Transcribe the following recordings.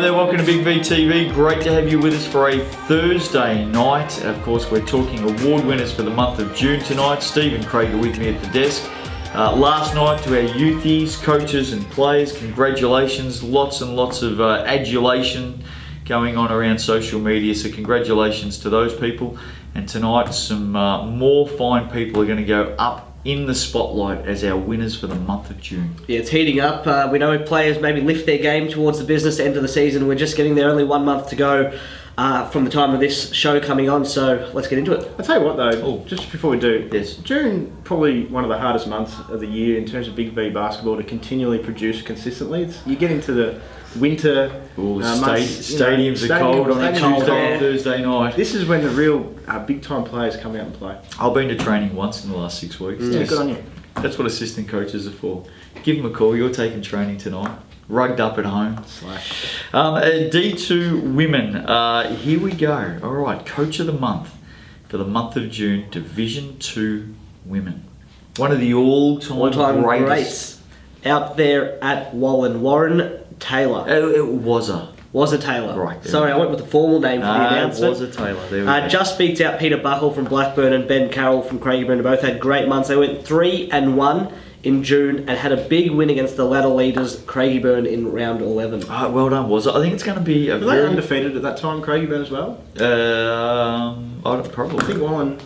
there, welcome to Big V TV. Great to have you with us for a Thursday night. Of course, we're talking award winners for the month of June tonight. Steve and Craig are with me at the desk. Last night to our youthies, coaches and players, congratulations. Lots and lots of adulation going on around social media, so congratulations to those people. And tonight some more fine people are going to go up in the spotlight as our winners for the month of June. Yeah, it's heating up. We know players maybe lift their game towards the business end of the season. We're just getting there, only 1 month to go from the time of this show coming on, so let's get into it. I'll tell you what though, just before we do, Yes. June probably one of the hardest months of the year in terms of Big V basketball to continually produce consistently. You get into the winter months, stadiums are cold on a Tuesday and Thursday night. This is when the real big time players come out and play. I've been to training once in the last 6 weeks. Yeah, good on you. That's what assistant coaches are for. Give them a call, you're taking training tonight. Rugged up at home. D2 women, here we go. All right, coach of the month for the month of June, Division 2 women. One of the all-time greats out there at Wallen, Warren Taylor. It was a Taylor. Right. Sorry, I went with the formal name for the announcement. It was a Taylor. There we go. Just beats out Peter Buckle from Blackburn and Ben Carroll from Craigieburn. Both had great months. They went 3-1 in June and had a big win against the ladder leaders, Craigieburn, in round 11. Well done, was it? I think it's going to be a Were they undefeated at that time, Craigieburn as well? Probably. I think Wallen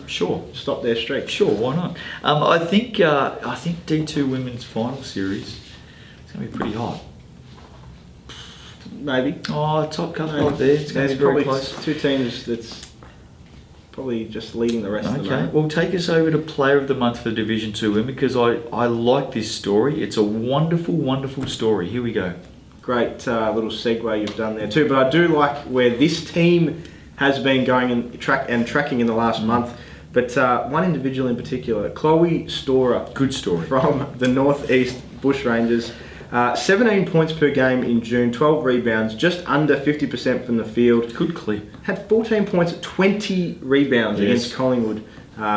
stopped their streak. Sure, why not? I think D2 Women's Final Series is going to be pretty hot. Maybe. Top couple up there. It's going to be very close. Two teams that's probably just leading the rest of the month. Well, take us over to Player of the Month for Division 2 Women, because I like this story. It's a wonderful, wonderful story. Here we go. Great little segue you've done there too. But I do like where this team has been going and tracking in the last month. But one individual in particular, Chloe Storer. Good story. From the Northeast Bushrangers. 17 points per game in June, 12 rebounds, just under 50% from the field. Good clip. Had 14 points, 20 rebounds against Collingwood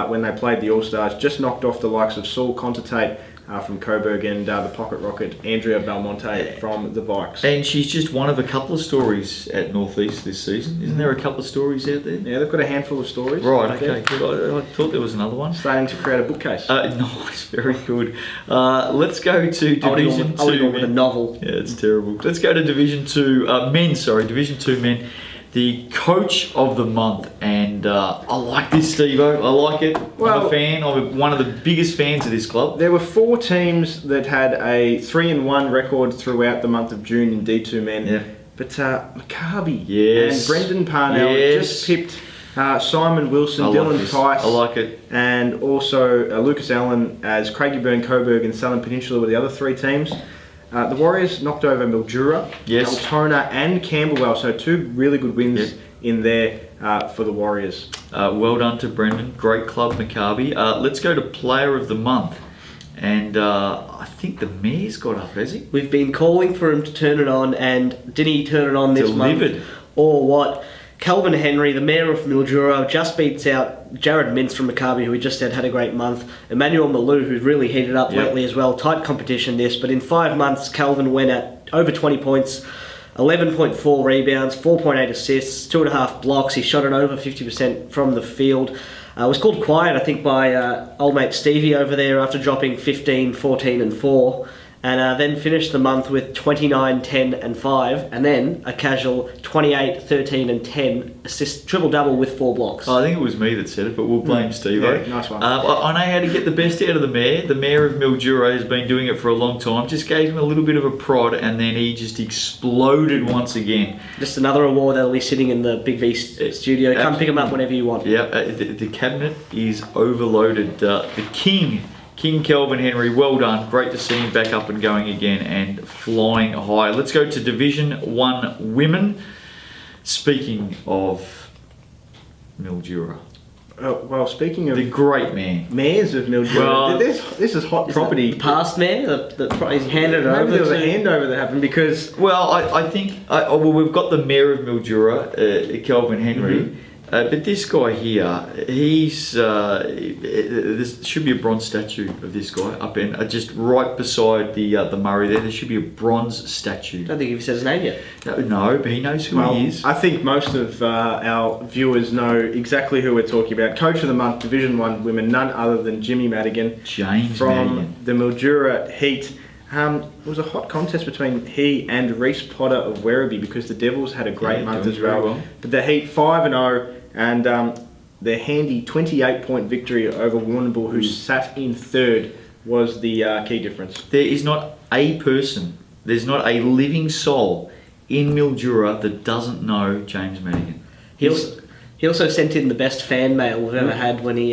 when they played the All-Stars. Just knocked off the likes of Saul Contate from Coburg and the Pocket Rocket, Andrea Belmonte from the Vikes. And she's just one of a couple of stories at Northeast this season. Isn't there a couple of stories out there? Yeah, they've got a handful of stories. Right, okay, good. I thought there was another one. Starting to create a bookcase. Nice, very good. Let's go to Division 2. I with a novel. Yeah, it's terrible. Let's go to Division 2 men. Division 2 men. The coach of the month, and I like this, Steve-O. I like it. I'm a fan. I'm one of the biggest fans of this club. There were 4 teams that had a 3-1 record throughout the month of June in D2 men. Yeah. But Maccabi and Yes. Brendan Parnell just pipped Simon Wilson, Dylan Tice. I like it. And also Lucas Allen as Craigieburn, Coburg and Southern Peninsula were the other 3 teams. The Warriors knocked over Mildura, Altona and Camberwell, so 2 really good wins in there for the Warriors. Well done to Brendan. Great club, Maccabi. Let's go to Player of the Month. And I think the Mayor's got up, has he? We've been calling for him to turn it on, and didn't he turn it on this month? Or what? Calvin Henry, the mayor of Mildura, just beats out Jared Mintz from Maccabi, who we just said had a great month. Emmanuel Malou, who's really heated up lately as well. Tight competition this, but in 5 months, Calvin went at over 20 points, 11.4 rebounds, 4.8 assists, 2.5 blocks. He shot it over 50% from the field. Was called quiet, I think, by old mate Stevie over there after dropping 15, 14 and 4. And then finished the month with 29, 10 and 5, and then a casual 28, 13 and 10 assist, triple-double with 4 blocks. I think it was me that said it, but we'll blame Steve-O. Yeah, nice one. I know how to get the best out of the mayor. The mayor of Mildura has been doing it for a long time. Just gave him a little bit of a prod, and then he just exploded once again. Just another award that'll be sitting in the Big V studio. Come pick them up whenever you want. Yeah, the cabinet is overloaded. The King Calvin Henry, well done. Great to see him back up and going again and flying high. Let's go to Division 1 Women. Speaking of Mildura. Well, speaking of the great man, mayors of Mildura, this is hot property. The past mayor that he's handed it over. Maybe there was a handover that happened because. Well, I think we've got the mayor of Mildura, Calvin Henry. But this guy here, he's there should be a bronze statue of this guy up in just right beside the Murray there. There should be a bronze statue. I don't think he said his name yet. No, but he knows who he is. I think most of our viewers know exactly who we're talking about. Coach of the Month, Division 1 Women, none other than Jimmy Madigan. James from Madigan. the Mildura Heat. It was a hot contest between he and Reese Potter of Werribee because the Devils had a great month as well. But the Heat 5-0 and their handy 28-point victory over Warrnambool, who sat in third, was the key difference. There is not a person, there's not a living soul in Mildura that doesn't know James Madigan. He also sent in the best fan mail we've ever had when he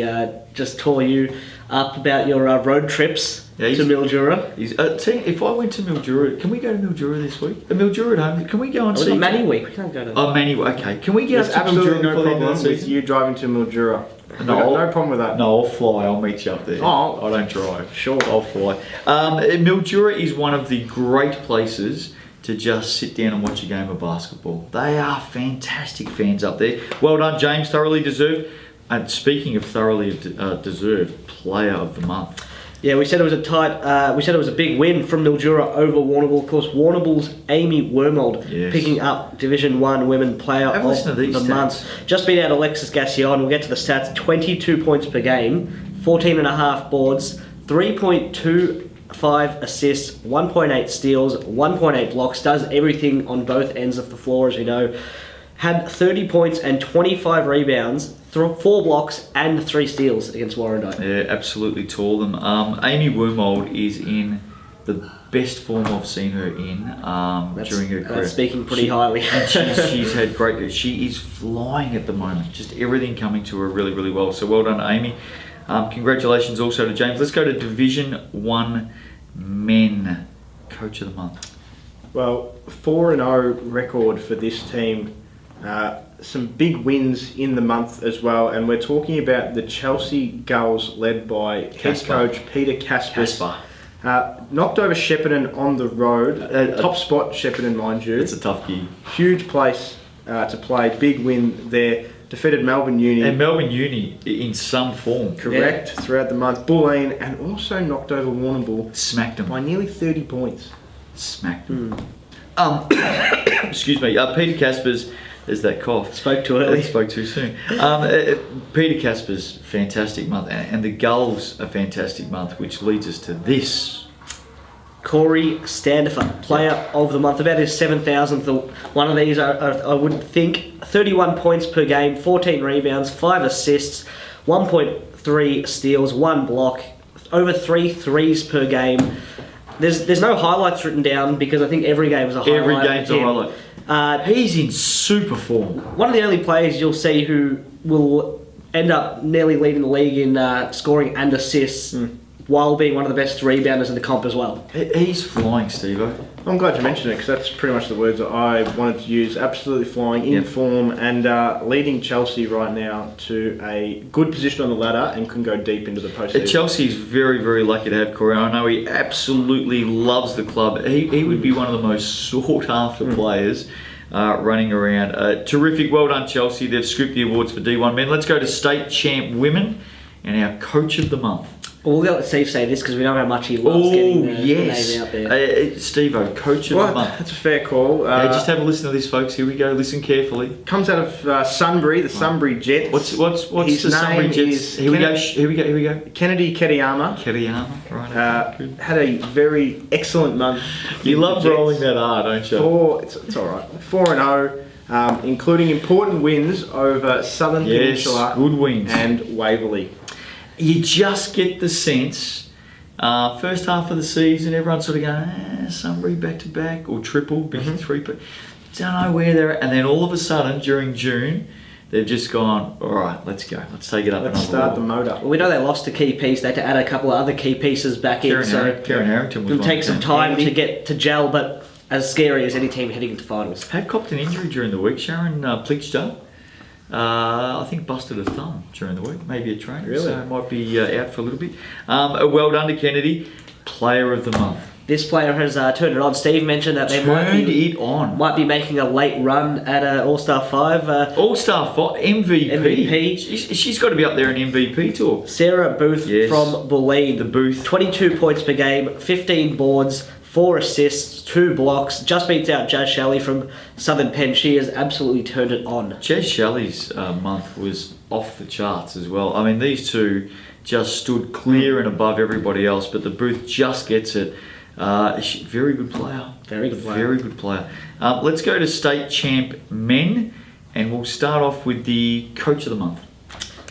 just tore you up about your road trips to Mildura. If I went to Mildura, can we go to Mildura this week? Mildura at home, can we go and see? Manny week, we can't go to. Oh, Manny week, okay. Can we get There's up to Mildura? Absolutely no problem with you driving to Mildura. No problem with that. No, I'll fly. I'll meet you up there. Oh, I don't drive. Sure, I'll fly. Mildura is one of the great places to just sit down and watch a game of basketball. They are fantastic fans up there. Well done, James. Thoroughly deserved. And speaking of thoroughly deserved, Player of the Month. Yeah, we said it was a tight. We said it was a big win from Mildura over Warrnambool. Of course, Warrnambool's Amy Wormold picking up Division 1 Women Player of the Month. Just beat out Alexis Gassion. We'll get to the stats. 22 points per game, 14.5 boards, 3.25 assists, 1.8 steals, 1.8 blocks. Does everything on both ends of the floor, as we know. Had 30 points and 25 rebounds, 4 blocks and 3 steals against Warrandyte. Yeah, absolutely tore them. Amy Wormold is in the best form I've seen her in during her career. That's speaking pretty highly. And she's had great. She is flying at the moment. Just everything coming to her really, really well. So well done, Amy. Congratulations also to James. Let's go to Division 1 Men. Coach of the Month. Well, 4-0 record for this team. Some big wins in the month as well, and we're talking about the Chelsea Gulls led by head coach Peter Casper. Knocked over Shepparton on the road. Top spot, Shepparton, mind you. It's a tough gig. Huge place to play. Big win there. Defeated Melbourne Uni. And Melbourne Uni in some form. Correct, throughout the month. Bulleen, and also knocked over Warrnambool. Smacked them. By nearly 30 points. Smacked them. Excuse me. Peter Casper's... There's that cough. Spoke too early. Spoke too soon. Peter Casper's fantastic month, and the Gulls a fantastic month, which leads us to this. Corey Standifer, Player of the Month. About his 7,000th. One of these, I wouldn't think. 31 points per game, 14 rebounds, 5 assists, 1.3 steals, 1 block, over 3 threes per game. There's no highlights written down because I think every game is a highlight. Every game's a highlight. He's in super form. One of the only players you'll see who will end up nearly leading the league in scoring and assists while being one of the best rebounders in the comp as well. He's flying, Steve-o. I'm glad you mentioned it because that's pretty much the words that I wanted to use. Absolutely flying, in form, and leading Chelsea right now to a good position on the ladder and can go deep into the postseason. Chelsea's very, very lucky to have Corey. I know he absolutely loves the club. He would be one of the most sought-after players running around. Terrific. Well done, Chelsea. They've scooped the awards for D1 Men. Let's go to State Champ Women and our Coach of the Month. Well, we'll let Steve say this because we know how much he loves getting the name out there. Steve-o, Coach of the Month. That's a fair call. Just have a listen to this, folks. Here we go. Listen carefully. Comes out of Sunbury, the Sunbury Jets. What's his the Sunbury name Jets? Here we go. Kennedy Ketiyama. Right. Had a very excellent month. You love rolling that R, don't you? It's all right. 4-0, including important wins over Southern Peninsula good wins. and Waverley. You just get the sense, first half of the season, everyone's sort of going, Sunbury back-to-back, or triple, big 3, but don't know where they're at. And then all of a sudden, during June, they've just gone, all right, let's go. Let's take it up. Let's start the motor. Well, we know they lost a key piece. They had to add a couple of other key pieces back in. Karen Harrington was it'll take some time to get to gel, but as scary as any team heading into finals. Had copped an injury during the week. Sharon Plichter. I think busted a thumb during the week, maybe a trainer, really? So might be out for a little bit. Well done to Kennedy, Player of the Month. this player has turned it on. Steve mentioned that they might be making a late run at All-Star 5. All-Star 5 MVP. She's got to be up there in MVP talk. Sarah Booth from Bulleen. The Booth. 22 points per game, 15 boards, 4 assists, 2 blocks. Just beats out Jazz Shelley from Southern Penn. She has absolutely turned it on. Jazz Shelley's month was off the charts as well. I mean, these two just stood clear and above everybody else, but the Booth just gets it. Very good player. Very good player. Very good player. Let's go to state champ men, and we'll start off with the coach of the month.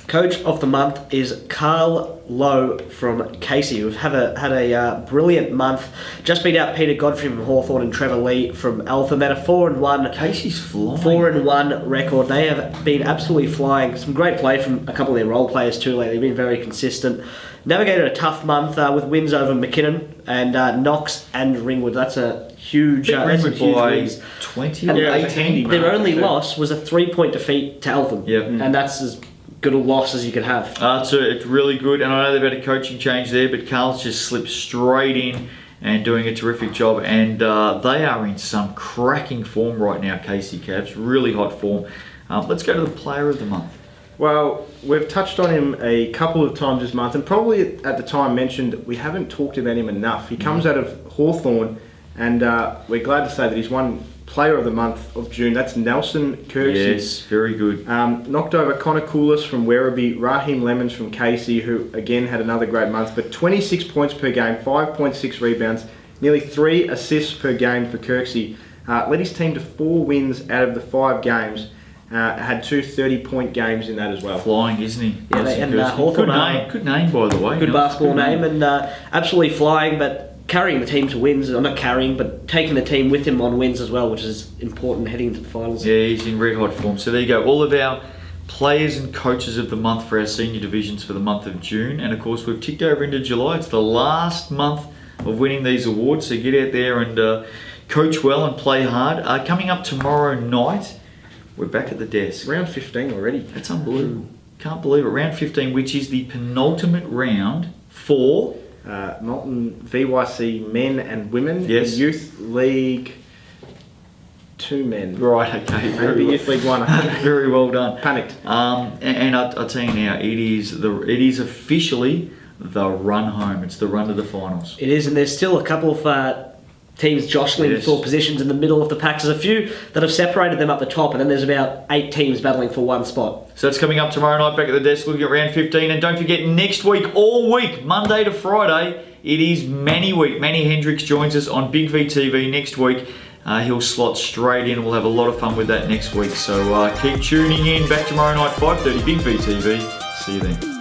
Coach of the month is Carl Lowe from Casey, who've had a brilliant month. Just beat out Peter Godfrey from Hawthorn and Trevor Lee from Eltham. At a 4-1. Casey's flying. 4-1 record. They have been absolutely flying. Some great play from a couple of their role players too lately. They've been very consistent. Navigated a tough month with wins over McKinnon and Knox and Ringwood. That's a huge. Ringwood by 20 or 18. Their only loss was a 3-point defeat to Eltham. Yep. And that's as good a loss as you could have. It's really good, and I know they've had a coaching change there, but Carl's just slipped straight in and doing a terrific job, and they are in some cracking form right now, Casey Cavs, really hot form. Let's go to the player of the month. Well, we've touched on him a couple of times this month, and probably at the time mentioned we haven't talked about him enough. He comes out of Hawthorn, and we're glad to say that he's won Player of the Month of June. That's Nelson Kirksey. Yes, very good. Knocked over Connor Koulis from Werribee, Raheem Lemons from Casey, who again had another great month, but 26 points per game, 5.6 rebounds, nearly 3 assists per game for Kirksey. Led his team to 4 wins out of the 5 games. Had 2 30-point games in that as well. Flying, isn't he? Yeah, and Hawthorn, good name, by the way. Good basketball name, and absolutely flying, but carrying the team to wins, or not carrying, but taking the team with him on wins as well, which is important heading into the finals. Yeah, he's in red hot form. So there you go. All of our players and coaches of the month for our senior divisions for the month of June. And of course, we've ticked over into July. It's the last month of winning these awards. So get out there and coach well and play hard. Coming up tomorrow night, we're back at the desk. Round 15 already. That's unbelievable. Can't believe it. Round 15, which is the penultimate round for Moulton VYC men and women. Yes. Youth League 2 men. Right, okay. Maybe Youth League 1. Very well done. Panicked. And I'll tell you now, it is officially the run home. It's the run to the finals. It is, and there's still a couple of teams jostling for positions in the middle of the pack. There's a few that have separated them up the top, and then there's about 8 teams battling for one spot. So that's coming up tomorrow night back at the desk, looking at round 15. And don't forget, next week, all week, Monday to Friday, it is Manny week. Manny Hendricks joins us on Big V TV next week. He'll slot straight in. We'll have a lot of fun with that next week. So keep tuning in. Back tomorrow night, 5:30, Big V TV. See you then.